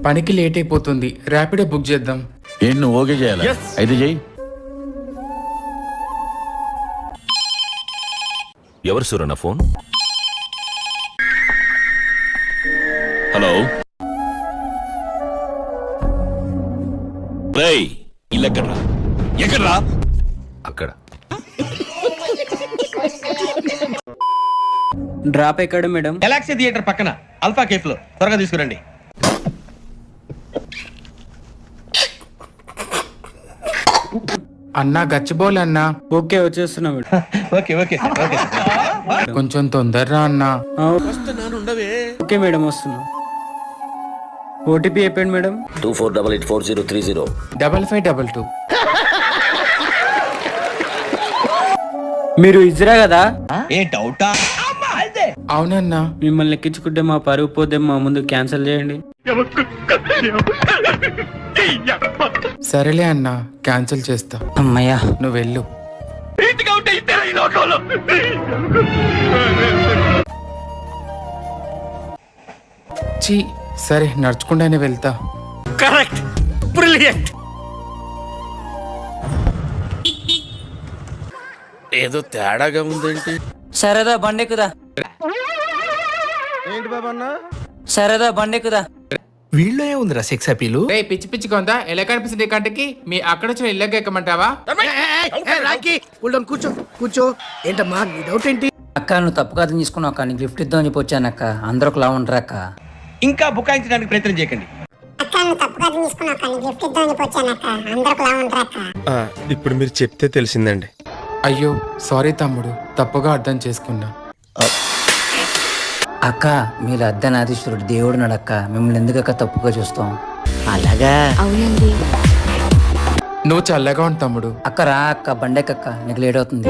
పనికి లేట్ అయిపోతుంది, ర్యాపిడో బుక్ చేద్దాం. ఏం నువ్వు ఓకే చేయాలి? అయితే చెయ్యి. ఎవరు సూరన్న ఫోన్? హలో, రేయ్ ఇల్లు ఎక్కడ్రా? ఎక్కడ్రా? అక్కడ. డ్రాప్ ఎక్కడ మేడం? గెలాక్సీ థియేటర్ పక్కన అల్ఫా కేఫ్ లో. త్వరగా తీసుకురండి. అన్నా గచ్చిబోల్ అన్నా. ఓకే వచ్చేస్తున్నా మేడం. Okay okay okay. కొంచెం తొందరరా అన్నా. ఓకే మేడం వస్తున్నా. ఓటీపీ చెప్పండి మేడం. 24884030. 5522. మీరు ఇజ్రా కదా? ఏ డౌటా? అవునన్నా. మిమ్మల్ని ఎక్కించుకుంటే మా పరుగు పోతే మా ముందు క్యాన్సిల్ చేయండి. సరేలే అన్నా, క్యాన్సిల్ చేస్తా. అమ్మయ్యా. నువ్వు వెళ్ళు. చీ, సరే నడుచుకుండానే వెళ్తా. Correct, brilliant. ఏదో తేడాగా ఉందేంటి? సరేదా బండెక్కుదా. ఏంటి బాబా అన్న? సరేదా బండెక్కుదా. వీళ్ళో ఏముందిరా సెక్స్ అపీలు? రే పిచ్చి పిచ్చి కొందా, ఎలా కనిపిస్తుంది కంటికి? మీ అక్కడ వచ్చిన ఇళ్ళకి ఎక్కమంటావా? కూర్చో కూర్చో. ఏంటమ్మా నీ డౌట్ ఏంటి? అక్క నువ్వు తప్పుగా అర్థం తీసుకున్నావు అక్క. నీకు లిఫ్ట్ ఇద్దామని చెప్పి వచ్చానక్క. అందరూ ఒకలా ఉంటారు అక్క. ఇంకా బుకాయించడానికి ప్రయత్నం చేయకండి. ఇప్పుడు మీరు చెప్తే తెలిసిందండి. అయ్యో సారీ తమ్ముడు, తప్పుగా అర్థం చేసుకున్నా. అక్క మీరు అర్ధనారీశ్వరుడు దేవుడు నడక్క. మిమ్మల్ని ఎందుకక్క తప్పుగా చూస్తాం? అలాగా? అవునండి. నువ్వు చల్లగా ఉండు తమ్ముడు. అక్క రా అక్క బండెక్కక్క, నీకు లేట్ అవుతుంది.